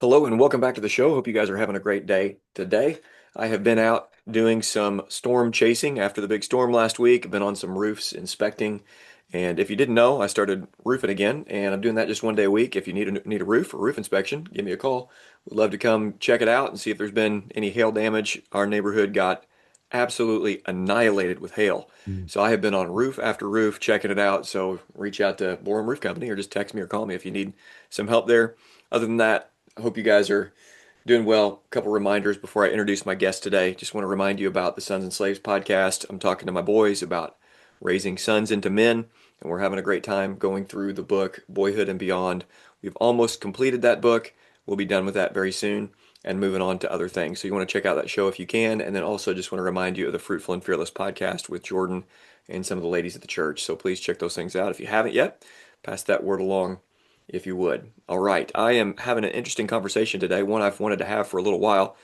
Hello and welcome back to the show. Hope you guys are having a great day today. I have been out doing some storm chasing after the big storm last week. I've been on some roofs inspecting. And if you didn't know, I started roofing again, and I'm doing that just one day a week. If you need a roof or roof inspection, give me a call. We'd love to come check it out and see if there's been any hail damage. Our neighborhood got absolutely annihilated with hail. Mm. So I have been on roof after roof checking it out. So reach out to Borum Roof Company or just text me or call me if you need some help there. Other than that, I hope you guys are doing well. A couple reminders before I introduce my guest today. Just want to remind you about the Sons and Slaves podcast. I'm talking to my boys about raising sons into men, and we're having a great time going through the book Boyhood and Beyond. We've almost completed that book. We'll be done with that very soon and moving on to other things. So you want to check out that show if you can. And then also just want to remind you of the Fruitful and Fearless podcast with Jordan and some of the ladies at the church. So please check those things out. If you haven't yet, pass that word along if you would. All right. I am having an interesting conversation today, one I've wanted to have for a little while.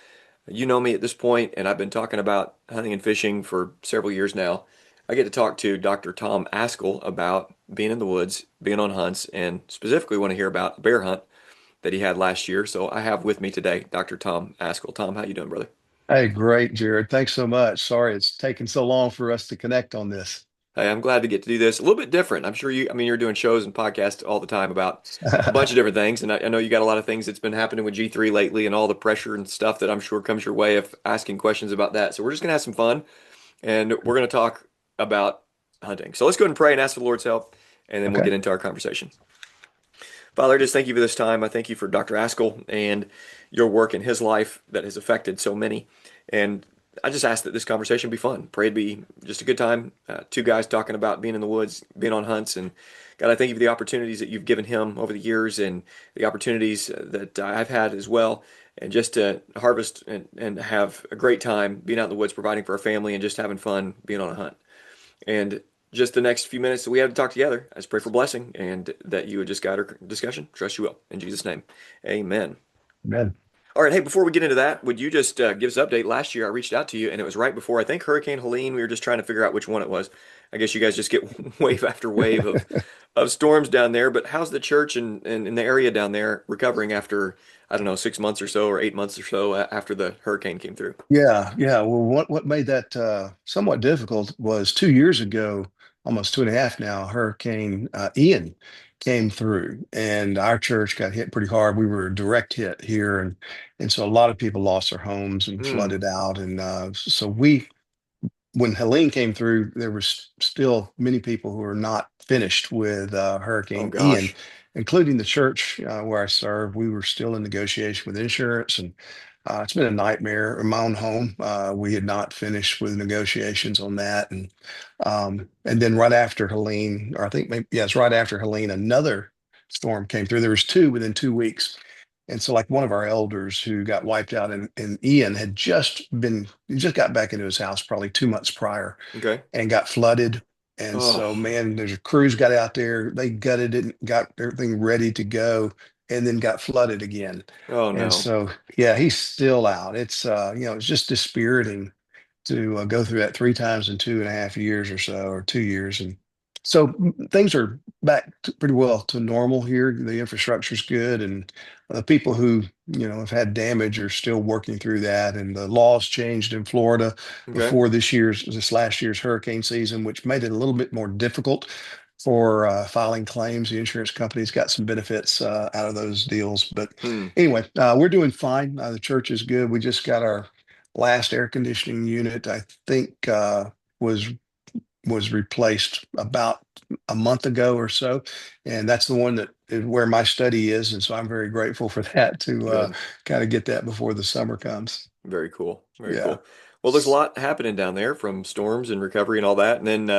You know me at this point, and I've been talking about hunting and fishing for several years now. I get to talk to Dr. Tom Ascol about being in the woods, being on hunts, and specifically want to hear about a bear hunt that he had last year. So I have with me today Dr. Tom Ascol. Tom, how you doing, brother? Hey, great, Jared. Thanks so much. Sorry it's taken so long for us to connect on this. Hey, I'm glad to get to do this. A little bit different. I'm sure you're doing shows and podcasts all the time about a bunch of different things. And I know you got a lot of things that's been happening with G3 lately and all the pressure and stuff that I'm sure comes your way of asking questions about that. So we're just going to have some fun and we're going to talk about hunting. So let's go ahead and pray and ask for the Lord's help, and then we'll Okay. get into our conversation. Father, I just thank you for this time. I thank you for Dr. Ascol and your work in his life that has affected so many. And I just ask that this conversation be fun. Pray it be just a good time. Two guys talking about being in the woods, being on hunts. And God, I thank you for the opportunities that you've given him over the years and the opportunities that I've had as well. And just to harvest and have a great time being out in the woods, providing for our family, and just having fun being on a hunt. And just the next few minutes that we have to talk together, I just pray for blessing and that you would just guide our discussion. Trust you will. In Jesus' name, amen. Man. All right. Hey, before we get into that, would you just give us an update? Last year, I reached out to you, and it was right before, I think, Hurricane Helene. We were just trying to figure out which one it was. I guess you guys just get wave after wave of storms down there. But how's the church and in the area down there recovering after, I don't know, 6 months or so or 8 months or so after the hurricane came through? Yeah, yeah. Well, what made that somewhat difficult was 2 years ago, almost two and a half now, Hurricane Ian came through, and our church got hit pretty hard. We were a direct hit here, and so a lot of people lost their homes and Hmm. flooded out, and so we when Helene came through, there was still many people who were not finished with Oh, Hurricane Ian, gosh. including the church where I serve. We were still in negotiation with insurance, and it's been a nightmare in my own home. We had not finished with negotiations on that, and then right after Helene, or I think maybe yes, right after Helene, another storm came through. There was two within 2 weeks. And so, like one of our elders who got wiped out in Ian had he just got back into his house probably 2 months prior Okay. and got flooded. And Oh, so, man, there's a crews got out there, they gutted it, and got everything ready to go, and then got flooded again. oh And no. so, yeah, he's still out. It's just dispiriting to go through that three times in 2.5 years or so, or 2 years. And so things are back pretty well to normal here. The infrastructure's good, and the people who have had damage are still working through that. And the laws changed in Florida Okay. before this last year's hurricane season, which made it a little bit more difficult for filing claims. The insurance companies got some benefits out of those deals, but Hmm. anyway, we're doing fine. The church is good. We just got our last air conditioning unit, I think, was was replaced about a month ago or so, and that's the one that is where my study is, and so I'm very grateful for that to Good. kind of get that before the summer comes. Very cool. Very Yeah. cool. Well, there's a lot happening down there from storms and recovery and all that. And then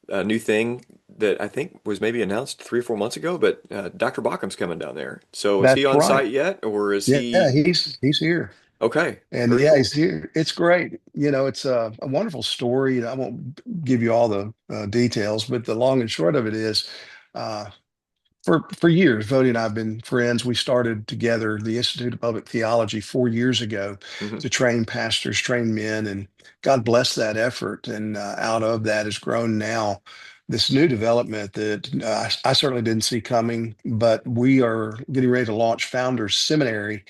a new thing that I think was maybe announced 3 or 4 months ago, but Dr. Bachum's coming down there. So is he That's on right. site yet, or is Yeah, he he's here. okay? And Very yeah, he's cool. here. It's great. It's a wonderful story. I won't give you all the details, but the long and short of it is, uh, for years, Vody and I have been friends. We started together the Institute of Public Theology 4 years ago Hmm. to train pastors, train men, and God bless that effort. And out of that has grown now. this new development that I certainly didn't see coming, but we are getting ready to launch Founders Seminary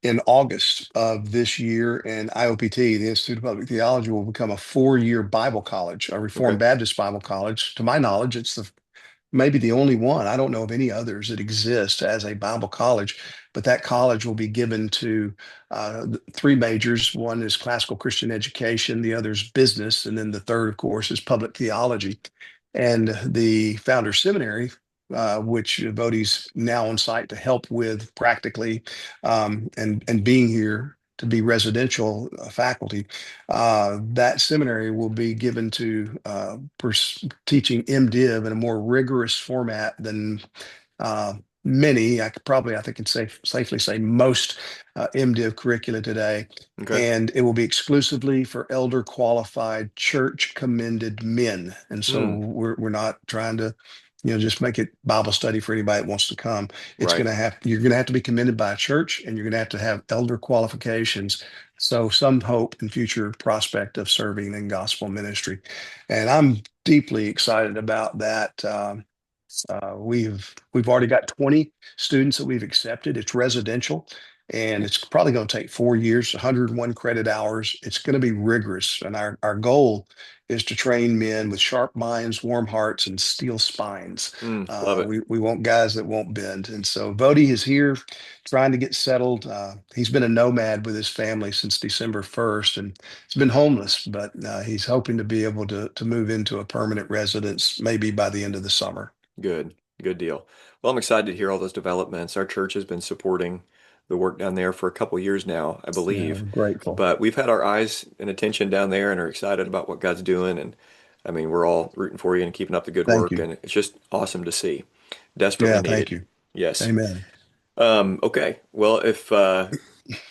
in August of this year, and IOPT, the Institute of Public Theology, will become a 4-year Bible college, a Reformed Okay. Baptist Bible college. To my knowledge, it's the maybe the only one. I don't know of any others that exist as a Bible college, but that college will be given to three majors. One is classical Christian education, the other is business, and then the third, of course, is public theology. And the Founders Seminary, which Bodhi's now on site to help with practically, and being here to be residential faculty, that seminary will be given to teaching MDiv in a more rigorous format than many. I could probably, I think, can safely say most MDiv curricula today. Okay. And it will be exclusively for elder qualified church commended men. And so Hmm. we're not trying to, just make it Bible study for anybody that wants to come. It's Right. going to have, you're going to have to be commended by a church, and you're going to have elder qualifications. So some hope and future prospect of serving in gospel ministry. And I'm deeply excited about that. We've already got 20 students that we've accepted. It's residential, and it's probably going to take 4 years, 101 credit hours. It's going to be rigorous, and our goal is to train men with sharp minds, warm hearts, and steel spines. Hmm. Love it. We want guys that won't bend. And so Vody is here trying to get settled. He's been a nomad with his family since December 1st, and he's been homeless, but he's hoping to be able to move into a permanent residence maybe by the end of the summer. Good. Good deal. Well, I'm excited to hear all those developments. Our church has been supporting the work down there for a couple years now, I Yeah, believe. we're grateful. But we've had our eyes and attention down there and are excited about what God's doing. And I mean, we're all rooting for you and keeping up the good Thank work. you. And it's just awesome to see. Desperately Yeah, thank needed. you. Yes. Amen. Okay. Well, if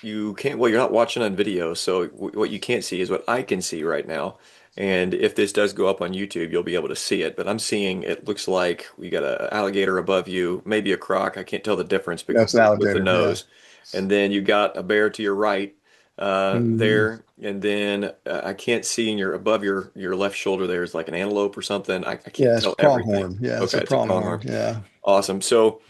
you can't, well, you're not watching on video, so what you can't see is what I can see right now. And if this does go up on YouTube, you'll be able to see it. But I'm seeing it looks like we got an alligator above you, maybe a croc. I can't tell the difference That's an with the alligator. Yeah. nose. And then you got a bear to your right Mhm. there. And then I can't see in your above your left shoulder there's like an antelope or something. I can't Yeah, it's tell everything. pronghorn. Yeah, it's Okay, a it's a pronghorn. pronghorn. Yeah. Awesome. So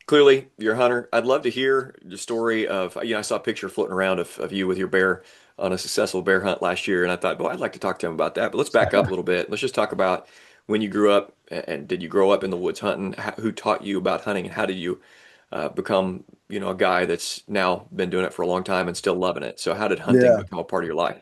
clearly, you're a hunter. I'd love to hear the story of, I saw a picture floating around of you with your bear on a successful bear hunt last year, and I thought, boy, I'd like to talk to him about that. But let's back up a little bit. Let's just talk about when you grew up, and did you grow up in the woods hunting? Who taught you about hunting, and how did you become, a guy that's now been doing it for a long time and still loving it? So how did hunting Yeah. become a part of your life?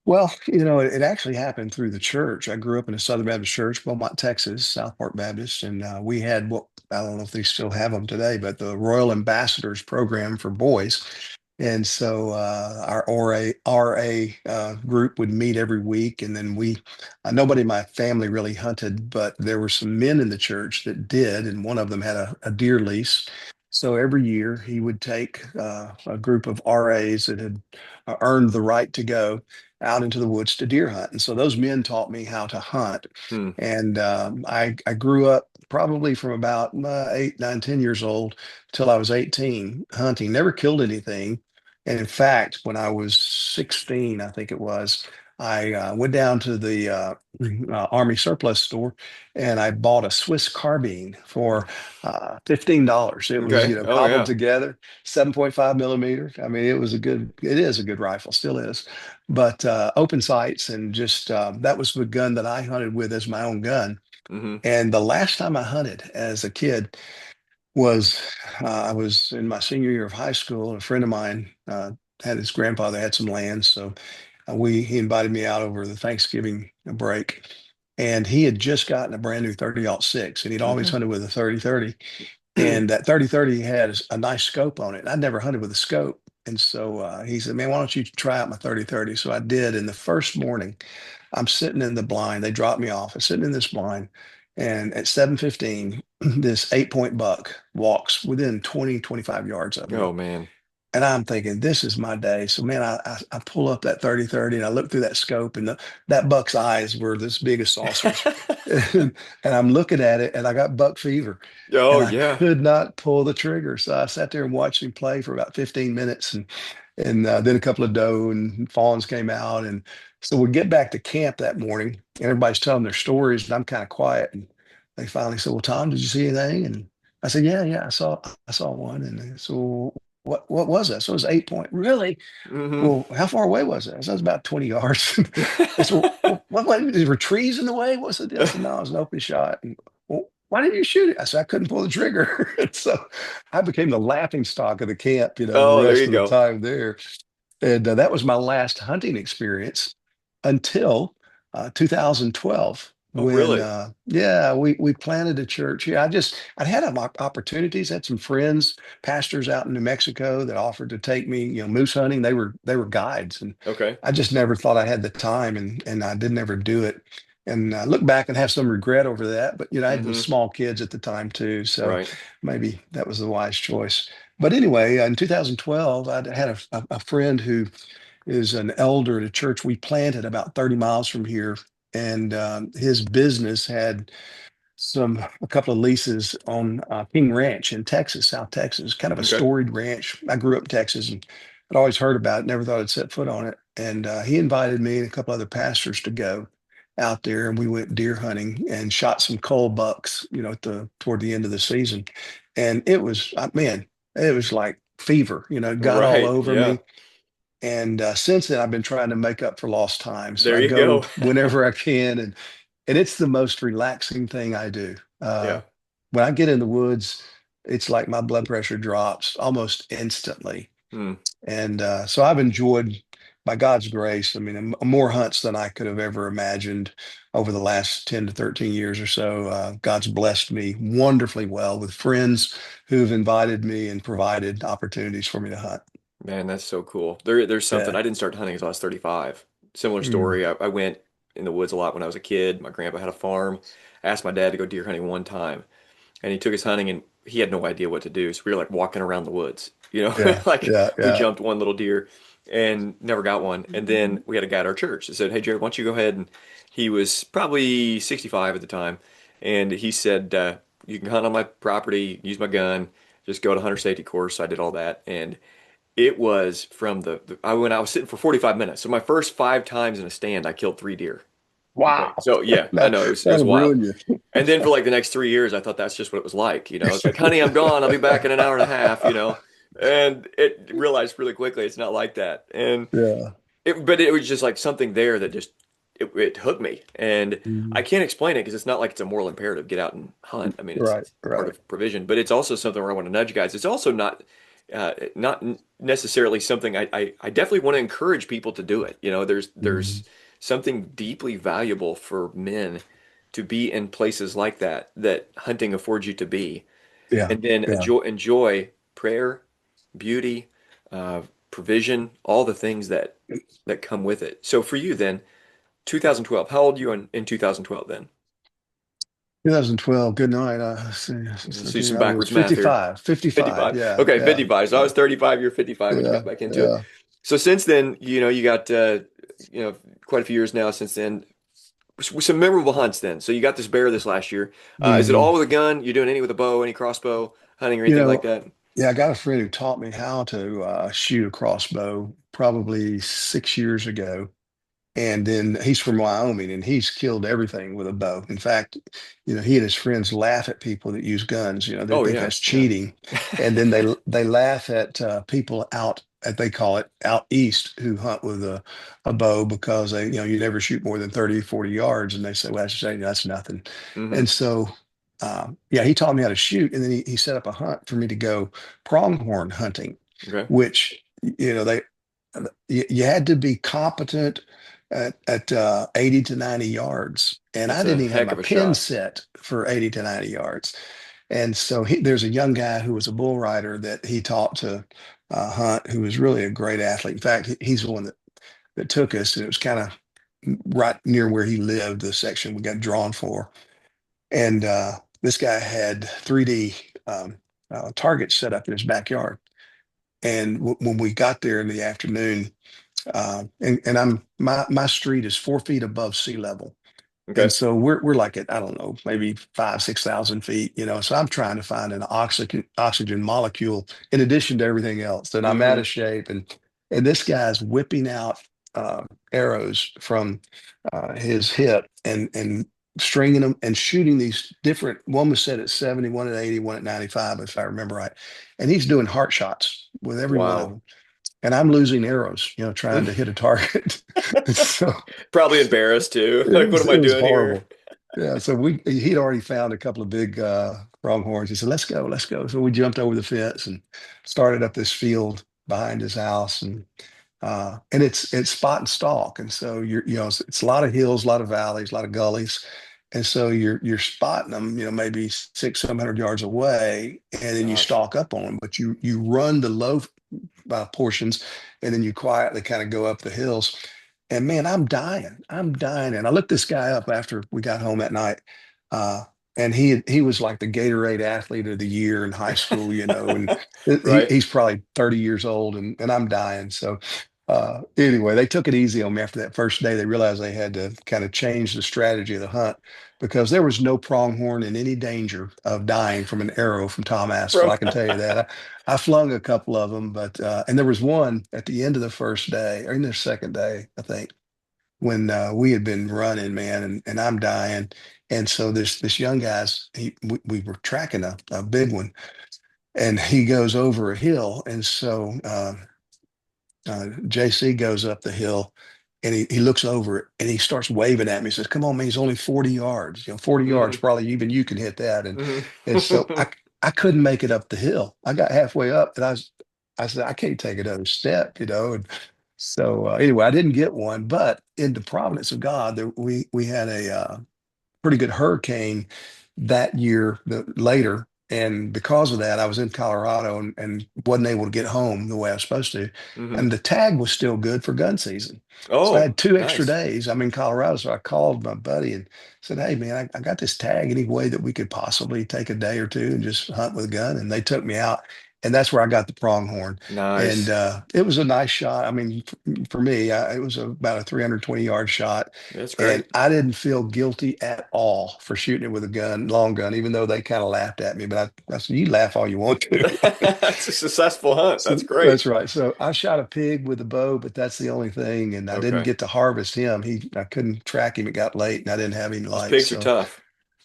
Well, it actually happened through the church. I grew up in a Southern Baptist church, Beaumont, Texas, South Park Baptist, and we had what I don't know if they still have them today, but the Royal Ambassadors program for boys. And so our RA group would meet every week, and then nobody in my family really hunted, but there were some men in the church that did, and one of them had a deer lease. So every year he would take a group of RAs that had earned the right to go out into the woods to deer hunt. And so those men taught me how to hunt. Hmm. And I grew up probably from about 8, 9, 10 years old till I was 18 hunting, never killed anything. And in fact, when I was 16, I think it was, I went down to the Army surplus store and I bought a Swiss carbine for $15. It was, Okay. Oh cobbled yeah. together, 7.5 millimeter. I mean, it is a good rifle, still is. But open sights, and just that was the gun that I hunted with as my own gun. Mm-hmm. And the last time I hunted as a kid was I was in my senior year of high school. And a friend of mine had his grandfather had some land, so he invited me out over the Thanksgiving break. And he had just gotten a brand new 30-06, and he'd always Okay. hunted with a 30-30. And that 30-30 had a nice scope on it. I'd never hunted with a scope. And so he said, "Man, why don't you try out my 30-30?" So I did. And the first morning, I'm sitting in the blind. They dropped me off. I'm sitting in this blind. And at 7:15, this 8-point buck walks within 20, 25 yards of Oh me. man. And I'm thinking, this is my day. So, man, I pull up that 30-30 and I look through that scope, and that buck's eyes were this big as saucers. And I'm looking at it, and I got buck fever, Oh and I yeah. could not pull the trigger. So I sat there and watched him play for about 15 minutes. And then a couple of doe and fawns came out. And So we get back to camp that morning, and everybody's telling their stories, and I'm kind of quiet. And they finally said, "Well, Tom, did you see anything?" And I said, "Yeah, yeah, I saw one." And they said, "Well, what was that?" So it was 8 point. Really? Hmm. Well, how far away was it? I said, it was about 20 yards. They said, well, there were trees in the way? What's the deal? I said, no, it was an open shot. And, well, why didn't you shoot it? I said, I couldn't pull the trigger. And so I became the laughing stock of the camp, the Oh, there rest you of the go. time there. And that was my last hunting experience until 2012 Oh, when, really? yeah, we planted a church. Yeah, I'd had opportunities, had some friends, pastors out in New Mexico that offered to take me, moose hunting. They were guides, and Okay. I just never thought I had the time, and I didn't ever do it. And I look back and have some regret over that. But I had the Hmm. small kids at the time too, so Right. maybe that was the wise choice. But anyway, in 2012, I had a friend who is an elder at a church we planted about 30 miles from here. And his business had a couple of leases on King Ranch in Texas, South Texas, kind of a Okay. storied ranch. I grew up in Texas and I'd always heard about it, never thought I'd set foot on it. And he invited me and a couple other pastors to go out there, and we went deer hunting and shot some cull bucks, toward the end of the season. And it was, man, it was like fever, it got all Right. over Yeah. me. And since then, I've been trying to make up for lost time. So There I you go go. whenever I can, and it's the most relaxing thing I do. Yeah. When I get in the woods, it's like my blood pressure drops almost instantly. Hmm. And so I've enjoyed, by God's grace, I mean, more hunts than I could have ever imagined over the last 10 to 13 years or so. God's blessed me wonderfully well with friends who've invited me and provided opportunities for me to hunt. Man, that's so cool. There's something. Yeah. I didn't start hunting until I was 35. Similar Mm. story. I went in the woods a lot when I was a kid. My grandpa had a farm. I asked my dad to go deer hunting one time, and he took us hunting, and he had no idea what to do. So we were like walking around the woods, Yeah. like Yeah. we Yeah. jumped one little deer and never got one. And then we had a guy at our church that said, "Hey, Jared, why don't you go ahead?" And he was probably 65 at the time, and he said, "You can hunt on my property, use my gun, just go to hunter safety course." So I did all that, and it was from I was sitting for 45 minutes. So my first 5 times in a stand, I killed 3 deer. Okay. Wow. So yeah, I know it was That'll wild. ruin you. And then for like the next 3 years, I thought that's just what it was like. It's like, honey, I'm gone. I'll be back in an hour and a half. And it realized really quickly it's not like that. And Yeah. but it was just like something there that just it hooked me. And I Mhm. can't explain it because it's not like it's a moral imperative. Get out and hunt. I mean, it's, Right. it's part Right. of provision, but it's also something where I want to nudge guys. It's also not necessarily something I definitely want to encourage people to do it. There's Mhm. something deeply valuable for men to be in places like that hunting affords you to be, Yeah. and then Yeah. enjoy prayer, beauty, uh, provision, all the things that come with it. So for you then, 2012, how old are you in 2012 then? 2012. Good night. Let's do 13, some I was backwards math here. 55. 55. 55. Yeah. Okay, Yeah. 55. So I Yeah. was 35, you're 55 when you Yeah. got back into it. Yeah. So since then, you got you know, quite a few years now since then. Some memorable hunts then. So you got this bear this last year. Is it Mhm. all with a gun? You doing any with a bow, any crossbow hunting or You anything like know, that? yeah, I got a friend who taught me how to shoot a crossbow probably 6 years ago. And then he's from Wyoming and he's killed everything with a bow. In fact, he and his friends laugh at people that use guns. They Oh think yeah, that's yeah. cheating. And then they laugh at people out, as they call it, out east who hunt with a bow because you never shoot more than 30, 40 yards. And they say, well, that's nothing. Hmm. And so, yeah, he taught me how to shoot. And then he set up a hunt for me to go pronghorn hunting, Okay. which, they, you had to be competent at 80 to 90 yards. And I That's a didn't even have heck my of a pin shot. set for 80 to 90 yards. And so there's a young guy who was a bull rider that he taught to hunt, who was really a great athlete. In fact, he's the one that took us, and it was kind of right near where he lived, the section we got drawn for. And this guy had 3D targets set up in his backyard. And when we got there in the afternoon, and my street is 4 feet above sea level. And Okay. so we're like at, I don't know, maybe 5, 6,000 feet, So I'm trying to find an oxygen molecule in addition to everything else. And I'm out Hmm. of shape. And this guy's whipping out. arrows from his hip and stringing them and shooting these different. One was set at 70, one at 80, one at 95, if I remember right. And he's doing heart shots with every one of Wow. them. And I'm losing arrows, trying to hit a target. So Probably embarrassed too. it Like, what was am it I was doing here? horrible. Yeah, so he'd already found a couple of big pronghorns. He said, "Let's go, let's go." So we jumped over the fence and started up this field behind his house, and it's spot and stalk, and so it's a lot of hills, a lot of valleys, a lot of gullies, and so you're spotting them, maybe 600, 700 yards away, and then you Gosh. stalk up on them, but you run the low portions, and then you quietly kind of go up the hills. And man, I'm dying. And I looked this guy up after we got home that night. Uh, and he was like the Gatorade athlete of the year in high school, and Right. he's probably 30 years old, and I'm dying. So anyway, they took it easy on me after that first day. They realized they had to kind of change the strategy of the hunt because there was no pronghorn in any danger of dying from an arrow from Tom Ascol. From I can tell you that. I flung a couple of them, but and there was one at the end of the first day or in the second day, I think, when we had been running, man, and I'm dying. And so this young guy's we were tracking a big one, and he goes over a hill, and so JC goes up the hill. And he looks over it and he starts waving at me. He says, "Come on, man, he's only 40 yards. 40 yards, hmm probably even you can hit that." And so hmm I couldn't make it up the hill. I got halfway up and I said, "I can't take another step. And so anyway, I didn't get one, but in the providence of God, we had a pretty good hurricane that year later. And because of that, I was in Colorado and wasn't able to get home the way I was supposed to. And the tag was still good for gun season. So I Oh, had 2 extra nice. days. I'm in Colorado. So I called my buddy and said, "Hey, man, I got this tag. Any way that we could possibly take a day or two and just hunt with a gun?" And they took me out. And that's where I got the pronghorn. And Nice. it was a nice shot. I mean, for me, it was about a 320-yard shot. That's And great. I didn't feel guilty at all for shooting it with a gun, long gun, even though they kind of laughed at me. But I said, "You laugh all you want to." That's a successful hunt. So That's great. that's right. So I shot a pig with a bow, but that's the only thing. And I didn't Okay. get to harvest him. I couldn't track him. It got late and I didn't have any Those lights. pigs are So tough.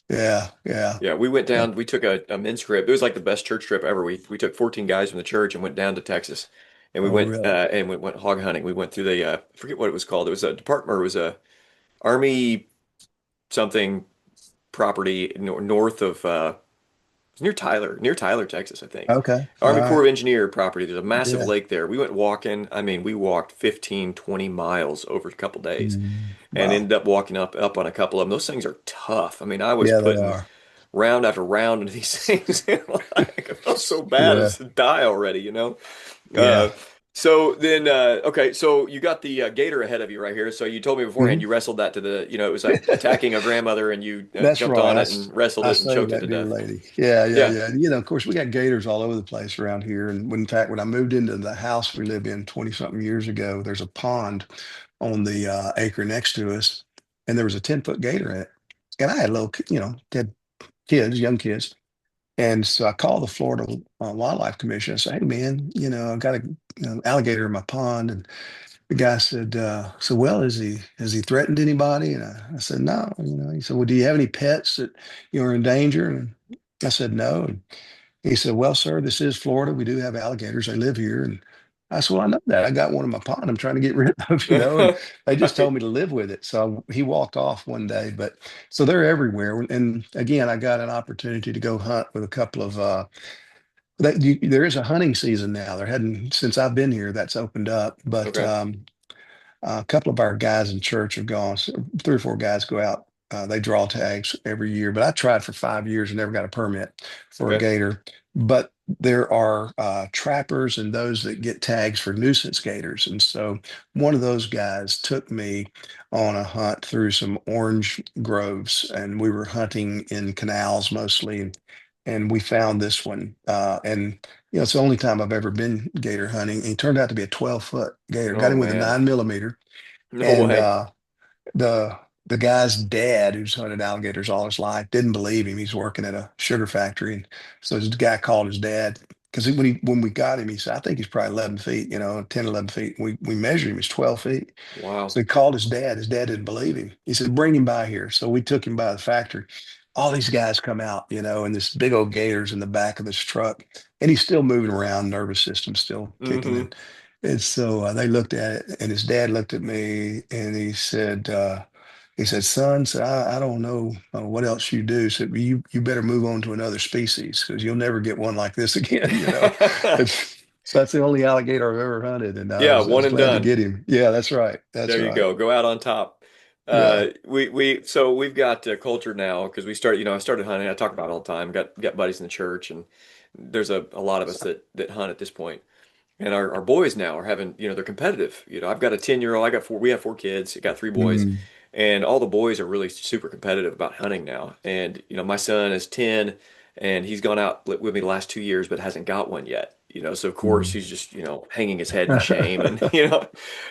yeah, yeah. Yeah, we went Yeah. down, we took a men's trip. It was like the best church trip ever. We took 14 guys from the church and went down to Texas. And we Oh, went really? went hog hunting. We went through the I forget what it was called. It was a department or it was a army something property north of it's near Tyler, Texas, I think. Okay. All Army Corps right. of Engineer property. There's a massive Yeah. lake there. We went walking. I mean, we walked 15, 20 miles over a couple days and Wow. ended up walking up on a couple of them. Those things are tough. I mean, I was Yeah, they putting are. round after round into these things and like I felt so bad as Yeah. to die already. Uh, Yeah. so then, okay, so you got the gator ahead of you right here. So you told me beforehand Mhm. you wrestled that to it was like attacking a grandmother and you That's jumped right. on it and wrestled I it and saved choked it that to dear death. lady. Yeah, yeah, Yeah. yeah. Of course, we got gators all over the place around here. And when, in fact, when I moved into the house we live in 20 something years ago, there's a pond on the acre next to us, and there was a 10-foot gator in it. And I had had kids, young kids. And so I called the Florida Wildlife Commission and said, "Hey, man, I've got a alligator in my pond." And the guy said, "So well, has he threatened anybody?" And I said, "No." He said, "Well, do you have any pets that are in danger?" And I said, "No." And he said, "Well, sir, this is Florida. We do have alligators. They live here." And I said, "Well, I know that. I got one in my pond. I'm trying to get rid of. And they just told Right. me to live with it." So he walked off one day. But so they're everywhere. And again, I got an opportunity to go hunt with a couple of there is a hunting season now. There hadn't since I've been here. That's opened up, but Okay. a couple of our guys in church have gone. So 3 or 4 guys go out. They draw tags every year, but I tried for 5 years and never got a permit for a Okay. gator. But there are trappers and those that get tags for nuisance gators. And so one of those guys took me on a hunt through some orange groves, and we were hunting in canals mostly. And we found this one. And it's the only time I've ever been gator hunting. He turned out to be a 12-foot gator. Got Oh him with a man. 9 millimeter. No And way. the the guy's dad, who's hunted alligators all his life, didn't believe him. He's working at a sugar factory, and so his guy called his dad. because when we got him, he said, I think he's probably 11 feet, 10, 11 feet. We measured him, he's 12 feet. So Wow. he called his dad. His dad didn't believe him. He said, bring him by here. So we took him by the factory. All these guys come out, and this big old gators in the back of this truck. And he's still moving around, nervous system still kicking. Mm-hmm. And so they looked at it, and his dad looked at me, and he said, son, said, I don't know what else you do. Said, you better move on to another species because you'll never get one like this again, So that's the only alligator I've ever hunted, and I Yeah, was I one was and glad to done. get him. Yeah, that's right. That's There you right. go. Go out on top. Yeah. So we've got culture now because we started. I started hunting. I talk about it all the time. Got buddies in the church, and there's a lot of us that hunt at this point. And our boys now are having, they're competitive. I've got a 10-year-old, we have four kids, I got three boys, Mm, and all the boys are really super competitive about hunting now. And, my son is 10 and he's gone out with me the last 2 years, but hasn't got one yet. So of course mm. he's just, hanging his head in shame and,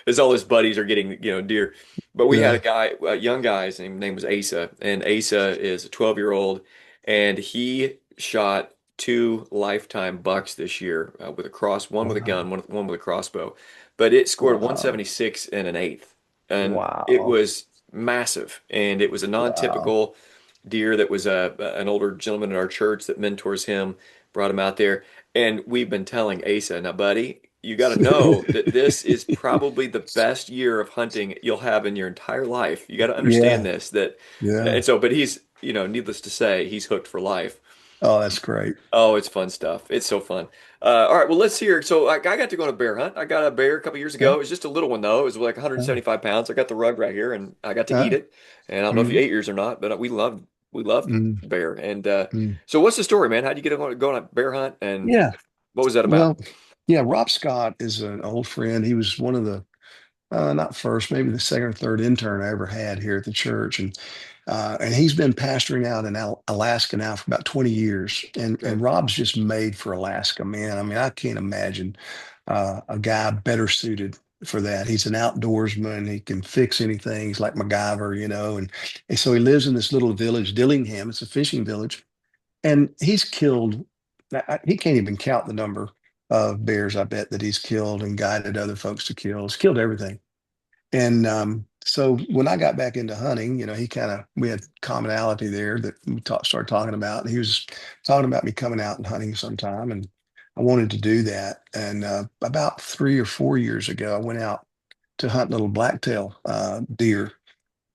as all his buddies are getting, deer. But we had Yeah. a young guy, his name was Asa, and Asa is a 12-year-old and he shot two lifetime bucks this year with a one with a Wow. gun, one with a crossbow. But it scored Wow. 176 and an eighth. And it Wow. was massive. And it was a Wow. non-typical deer that was an older gentleman in our church that mentors him, brought him out there. And we've been telling Asa, now, buddy, you got to know that this is probably the best year of hunting you'll have in your entire life. You got to understand Yeah. this, that, Yeah. and so, but he's, needless to say, he's hooked for life. Oh, that's great. Oh, it's fun stuff. It's so fun. All right, well, let's hear. So I got to go on a bear hunt. I got a bear a couple years ago. Yeah. It was just a little one though. It was like Uh, 175 pounds. I got the rug right here, and I got to eat uh, it. And I don't know if you mm, ate yours or not, but we loved mm, bear. And mm. so, what's the story, man? How'd you get on go on a bear hunt, and Yeah. what was that about? Well, yeah, Rob Scott is an old friend. He was one of the not first, maybe the second or third intern I ever had here at the church, and he's been pastoring out in Alaska now for about 20 years. And Okay. Rob's just made for Alaska, man. I mean, I can't imagine a guy better suited for that. He's an outdoorsman. He can fix anything. He's like MacGyver, and so he lives in this little village, Dillingham. It's a fishing village, and he's killed. He can't even count the number of bears, I bet, that he's killed and guided other folks to kill. He's killed everything. And so when I got back into hunting, we had commonality there that started talking about. And he was talking about me coming out and hunting sometime. And I wanted to do that. And about 3 or 4 years ago, I went out to hunt little blacktail deer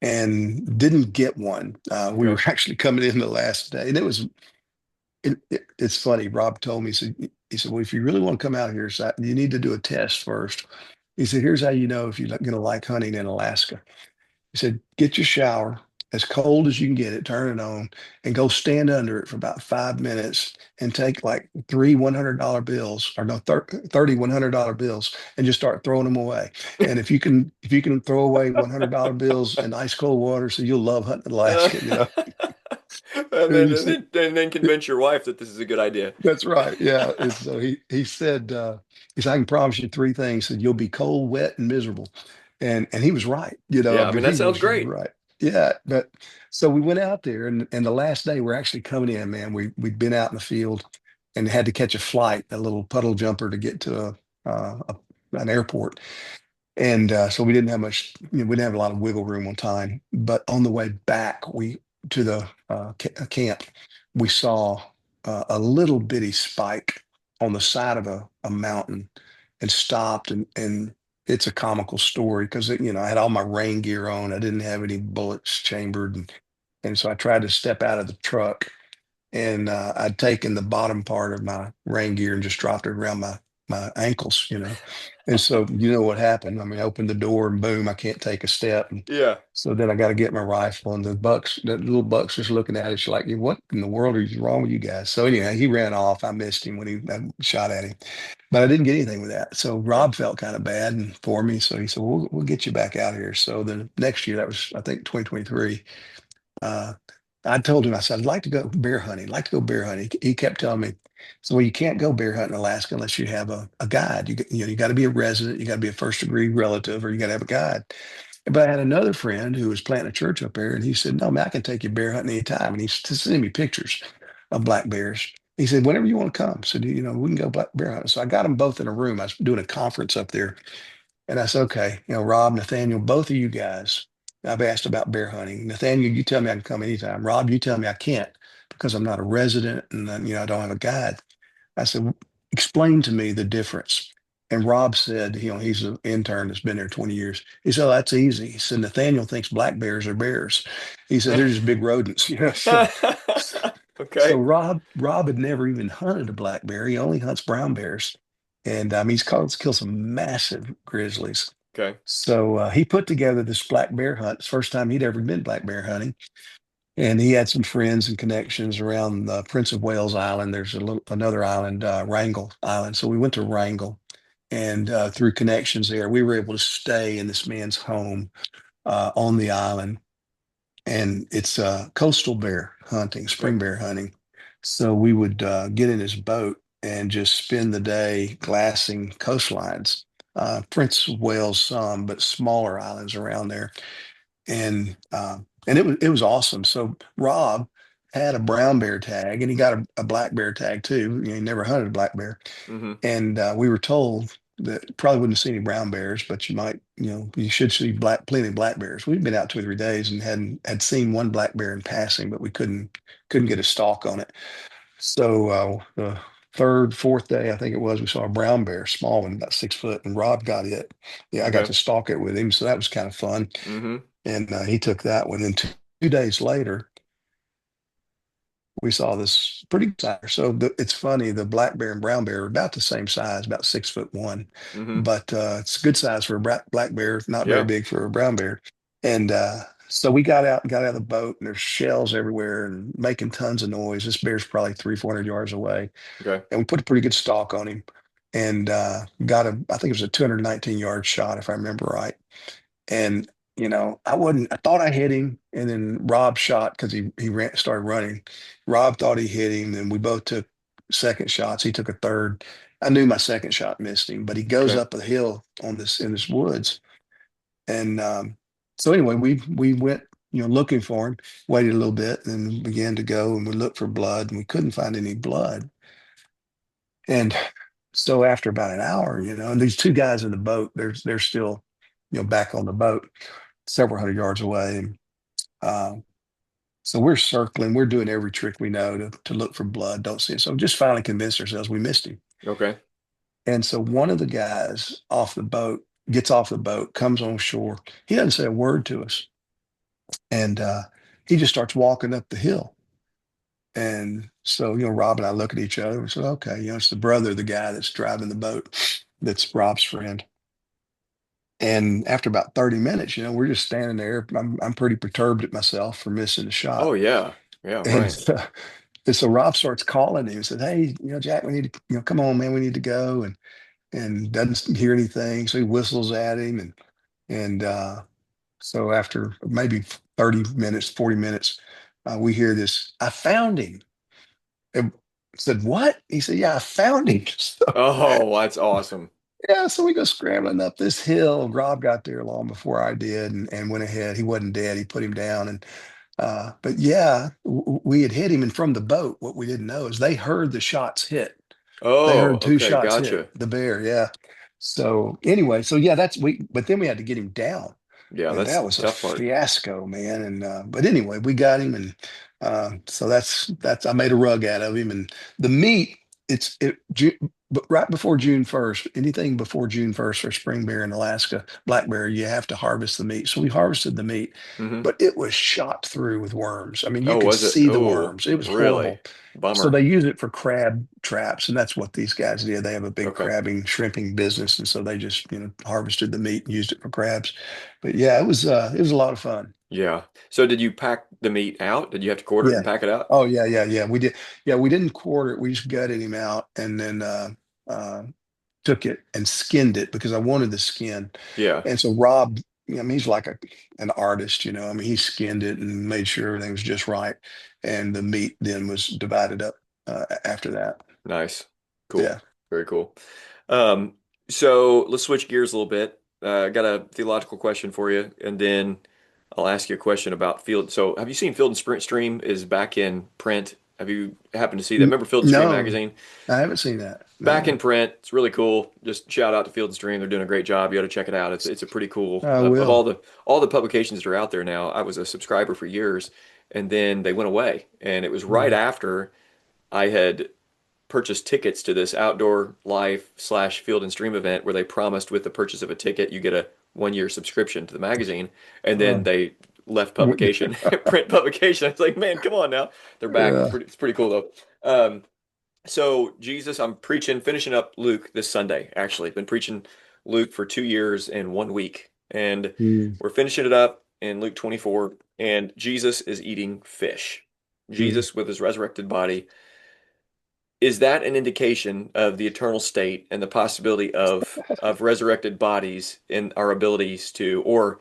and didn't get one. We were Okay. actually coming in the last day. And it's funny. Rob told me, he said, well, if you really want to come out here, so you need to do a test first. He said, here's how you know if you're going to like hunting in Alaska. He said, get your shower as cold as you can get it, turn it on, and go stand under it for about 5 minutes and take like three $100 bills or no, 30 $100 bills and just start throwing them away. And if you can throw away $100 bills in ice cold water, so you'll love hunting Uh, Alaska. and And then he and said, then and then convince your wife that this is a good idea. that's right. Yeah. And so he said, I can promise you three things. He said, you'll be cold, wet, and miserable. And he was right. Yeah, I mean But that he sounds was great. right. Yeah. But so we went out there, and the last day we're actually coming in, man. We'd been out in the field and had to catch a flight, a little puddle jumper to get to an airport. And so we didn't have much, we didn't have a lot of wiggle room on time. But on the way back, we to the camp, we saw a little bitty spike on the side of a mountain and stopped. And it's a comical story because, I had all my rain gear on. I didn't have any bullets chambered. And so I tried to step out of the truck, and I'd taken the bottom part of my rain gear and just dropped it around my ankles. And so you know what happened. I mean, I opened the door and boom, I can't take a step. And Yeah. so then I got to get my rifle, and that little buck's just looking at it. She's like, what in the world is wrong with you guys? So anyway, he ran off. I missed him when I shot at him, but I didn't get anything with that. So Yeah. Rob felt kind of bad and for me. So he said, we'll get you back out here. So the next year, that was, I think, 2023, uh, I told him, I said, I'd like to go bear hunting. I'd like to go bear hunting. He kept telling me, so, well, you can't go bear hunting in Alaska unless you have a guide. You got to be a resident, you got to be a first degree relative, or you got to have a guide. But I had another friend who was planting a church up there, and he said, no, man, I can take you bear hunting anytime. And he's sending me pictures of black bears. He said, whenever you want to come. So, we can go black bear hunting. So I got them both in a room. I was doing a conference up there. And I said, okay, Rob, Nathaniel, both of you guys, I've asked about bear hunting. Nathaniel, you tell me I can come anytime. Rob, you tell me I can't because I'm not a resident and I don't have a guide. I said, explain to me the difference. And Rob said, he's an intern that's been there 20 years. He said, oh, that's easy. He said, Nathaniel thinks black bears are bears. He said, they're just big rodents. So Okay. Rob had never even hunted a black bear. He only hunts brown bears. And he's killed some massive grizzlies. Okay. So he put together this black bear hunt. It's the first time he'd ever been black bear hunting. And he had some friends and connections around Prince of Wales Island. There's another island, Wrangel Island. So we went to Wrangel, and through connections there, we were able to stay in this man's home on the island. And it's coastal bear hunting, Okay. spring bear hunting. So we would get in his boat and just spend the day glassing coastlines. Prince of Wales, some, but smaller islands around there, and it was awesome. So Rob had a brown bear tag, and he got a black bear tag too. He never hunted a black bear, Hmm. and we were told that probably wouldn't see any brown bears, but you should see plenty of black bears. We'd been out 2 or 3 days and had seen one black bear in passing, but we couldn't get a stalk on it. So the third, fourth day, I think it was, we saw a brown bear, small one, about 6 foot, and Rob got it. Yeah, I got Okay. to stalk it with him, so that was kind of fun. Hmm. And he took that one. And 2 days later, we saw this pretty good size. So it's funny, the black bear and brown bear are about the same size, about 6'1", Hmm. but it's a good size for a black bear, not very Yeah. big for a brown bear. And so we got out of the boat, and there's shells everywhere and making tons of noise. This bear's probably 300, 400 yards away, Okay. and we put a pretty good stalk on him, and I think it was a 219-yard shot if I remember right. And I thought I hit him, and then Rob shot because started running. Rob thought he hit him, and we both took second shots. He took a third. I knew my second shot missed him, but he goes Okay. up a hill on this in this woods. And so anyway, we went, looking for him, waited a little bit, and then began to go, and we looked for blood, and we couldn't find any blood. And so after about an hour, and these two guys in the boat, they're still, back on the boat several hundred yards away. And so we're circling, we're doing every trick we know to look for blood, don't see it. So just finally convinced ourselves we missed him. Okay. And so one of the guys off the boat gets off the boat, comes on shore. He doesn't say a word to us. And he just starts walking up the hill. And so, Rob and I look at each other and said, okay, it's the brother of the guy that's driving the boat, that's Rob's friend. And after about 30 minutes, we're just standing there. I'm pretty perturbed at myself for missing the Oh shot. yeah. Yeah. And, Right. and so Rob starts calling him and said, hey, Jack, we need to, come on, man, we need to go. And doesn't hear anything. So he whistles at him. And so after maybe 30 minutes, 40 minutes, we hear this, I found him. And I said, what? He said, yeah, I found him. So Oh, that's awesome. yeah, so we go scrambling up this hill. Rob got there long before I did, and went ahead. He wasn't dead. He put him down, and but yeah, we had hit him. And from the boat, what we didn't know is they heard the shots hit. They Oh, heard two okay. shots hit Gotcha. the bear. Yeah. So anyway, so yeah, but then we had to get him down, Yeah, and that's that the was a tough part. fiasco, man. And but anyway, we got him, and so that's I made a rug out of him. And the meat, but right before June 1st, anything before June 1st for spring bear in Alaska, black bear, you have to harvest the meat. So we harvested the meat, Hmm. but it was shot through with worms. I mean, you Oh, could was it? see the Oh, worms. It was really? horrible. So Bummer. they use it for crab traps, and that's what these guys did. They have a big Okay. crabbing, shrimping business, and so they just, harvested the meat and used it for crabs. But yeah, it was a lot of fun. Yeah. So did you pack the meat out? Did you have to quarter it Yeah. and pack it out? Oh yeah, yeah, yeah. We did. Yeah, we didn't quarter it. We just gutted him out, and then uh, took it and skinned it because I wanted the skin. Yeah. And so Rob, I mean, he's like an artist, I mean, he skinned it and made sure everything was just right. And the meat then was divided up after that. Nice. Cool. Yeah. Very cool. Um, so let's switch gears a little bit. I got a theological question for you, and then I'll ask you a question about Field. So have you seen Field and Sprint Stream is back in print? Have you happened to see that? Remember Field and Stream No, magazine? I haven't seen that. Back in No, print. It's really cool. Just shout out to Field and Stream. They're doing a great job. You ought to check it out. It's a pretty cool I of will. all the publications that are out there now. I was a subscriber for years, and then they went away. And it was right Mm. after I had purchased tickets to this outdoor live slash Field and Stream event where they promised with the purchase of a ticket you get a 1 year subscription to the magazine, and then Oh. they left publication, print publication. I was like, man, come on now. They're back. Yeah. It's pretty cool though. So Jesus, I'm preaching, finishing up Luke this Sunday. Actually, been preaching Luke for 2 years and 1 week, and Mm. we're finishing it up in Luke 24. And Jesus is eating fish. Mm. Jesus with his resurrected body. Is that an indication of the eternal state and the possibility of resurrected bodies in our abilities to, or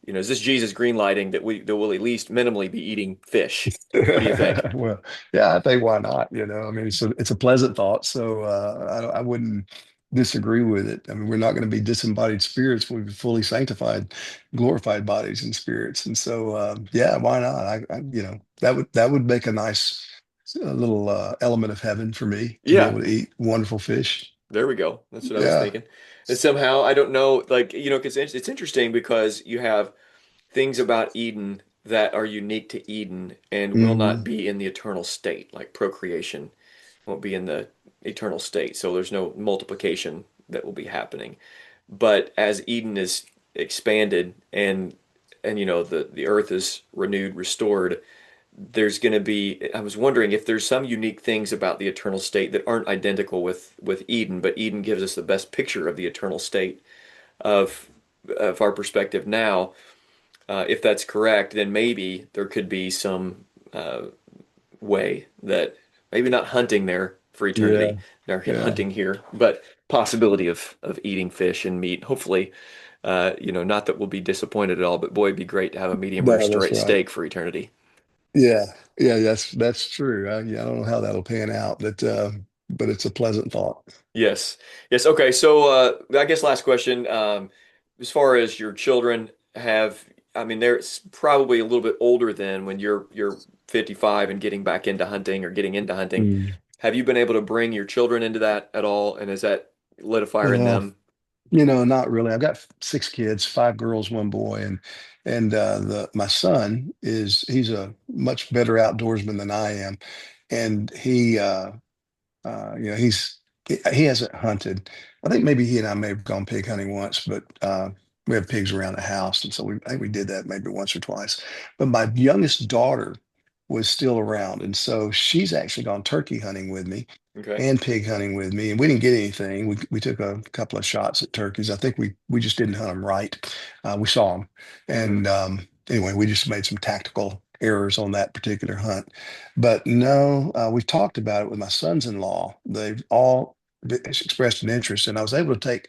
is this Jesus greenlighting that will at least minimally be eating fish? What do you think? Well, yeah, I think why not? I mean, it's a pleasant thought, so I wouldn't disagree with it. I mean, we're not going to be disembodied spirits; we'll be fully sanctified, glorified bodies and spirits. And so, yeah, why not? That would make a nice little element of heaven for me to be Yeah, able to eat wonderful fish. there we go. That's what I was Yeah. thinking. And somehow, I don't know, like, 'cause it's interesting because you have things about Eden that are unique to Eden and will not Hmm. be in the eternal state, like procreation won't be in the eternal state. So there's no multiplication that will be happening. But as Eden is expanded and the earth is renewed, restored, there's going to be, I was wondering if there's some unique things about the eternal state that aren't identical with Eden, but Eden gives us the best picture of the eternal state of our perspective now. If that's correct, then maybe there could be some way that maybe not hunting there for Yeah. eternity, or Yeah. hunting here, but possibility of eating fish and meat. Hopefully, not that we'll be disappointed at all, but boy, it'd be great to have a medium rare No, that's right. steak for eternity. Yeah, yeah, that's true. Yeah, I don't know how that'll pan out, but it's a pleasant thought. Yes. Yes. Okay. So, I guess last question. As far as your children have, I mean, they're probably a little bit older than when you're 55 and getting back into hunting or getting into hunting. Mm. Have you been able to bring your children into that at all? And has that lit a fire in Well, them? not really. I've got six kids, five girls, one boy, and the my son he's a much better outdoorsman than I am, and he hasn't hunted. I think maybe he and I may have gone pig hunting once, but we have pigs around the house, and so I think we did that maybe once or twice. But my youngest daughter was still around, and so she's actually gone turkey hunting with me Okay. and pig hunting with me, and we didn't get anything. We took a couple of shots at turkeys. I think we just didn't hunt them right. We saw them, Hmm. and anyway, we just made some tactical errors on that particular hunt. But no, we've talked about it with my sons-in-law. They've all expressed an interest, and I was able to take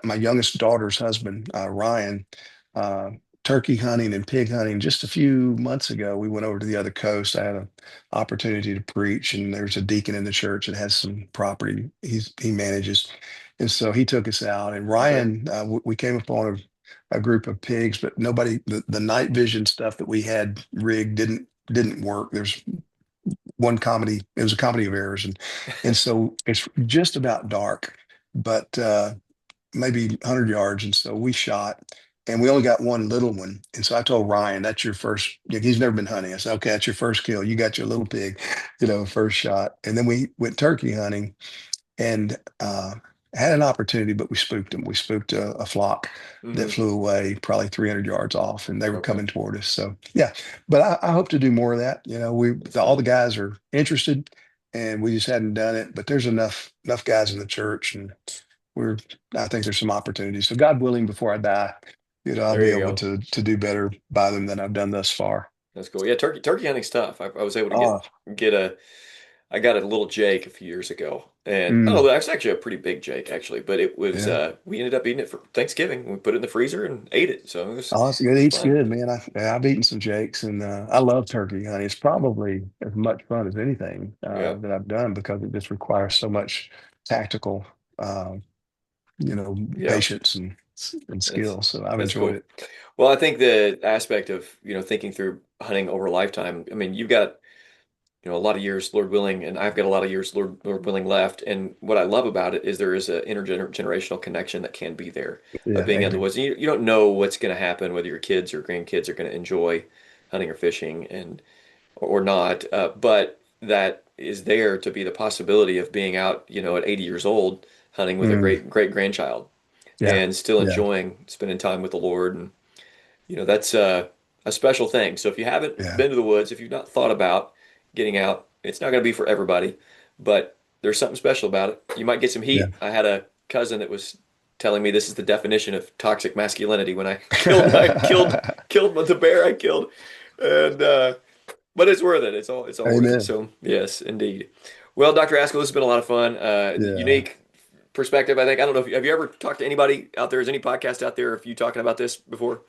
my youngest daughter's husband, Ryan, uh, turkey hunting and pig hunting just a few months ago. We went over to the other coast. I had an opportunity to preach, and there's a deacon in the church that has some property he manages, and so he took us out. And Okay. Ryan, we came upon a group of pigs, but nobody the night vision stuff that we had rigged didn't work. There's one comedy. It was a comedy of errors, and so it's just about dark, but maybe 100 yards. And so we shot, and we only got one little one. And so I told Ryan, "That's your first." He's never been hunting. I said, "Okay, that's your first kill. You got your little pig, first shot." And then we went turkey hunting, and had an opportunity, but we spooked them. We spooked a flock that Hmm. flew away probably 300 yards off, and they were Okay. coming toward us. So yeah, but I hope to do more of that. That's All cool. the guys are interested, and we just hadn't done it. But there's enough guys in the church, and we're I think there's some opportunities. So God willing, before I die, I'll There be you able go. to do better by them than I've done thus far. That's cool. Yeah, turkey hunting's tough. I was able to Oh, get a I got a little Jake a few years ago, and oh, mm, that's actually a pretty big Jake actually. But it was yeah. we ended up eating it for Thanksgiving. We put it in the freezer and ate it, so Oh, it's good. it was Eats fun. good, man. I've eaten some jakes, and I love turkey honey. It's probably as much fun as anything Yeah, that I've done because it just requires so much tactical, uh, yeah, patience and that's skill. So I've that's enjoyed cool. it. Well, I think the aspect of thinking through hunting over a lifetime. I mean, you've got a lot of years, Lord willing, and I've got a lot of years, Lord willing, left. And what I love about it is there is an intergenerational connection that can be there of Yeah, being in the amen. woods. You don't know what's going to happen, whether your kids or grandkids are going to enjoy hunting or fishing and or not, but that is there to be the possibility of being out, at 80 years old, hunting with a Mm, great grandchild yeah, and still yeah, enjoying spending time with the Lord. And that's a special thing. So if you haven't yeah, been to the woods, if you've not thought about getting out, it's not going to be for everybody, but there's something special about it. You might get some yeah. heat. I had a cousin that was telling me this is the definition of toxic masculinity when I killed the bear I killed, and but it's worth it. It's all worth it. Amen. So yes, indeed. Well, Dr. Ascol, this has been a lot of fun. Yeah. Unique perspective, I think. I don't know if have you ever talked to anybody out there? Is any podcast out there? If you talking about this before?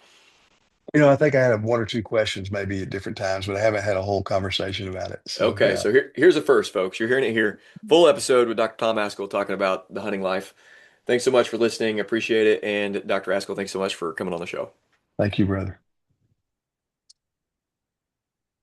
I think I had one or two questions maybe at different times, but I haven't had a whole conversation about it. So Okay, yeah, so here's a first, folks. You're hearing it here. Full episode with Dr. Tom Ascol talking about the hunting life. Thanks so much for listening. Appreciate it. And Dr. Ascol, thanks so much for coming on the show. thank you, brother.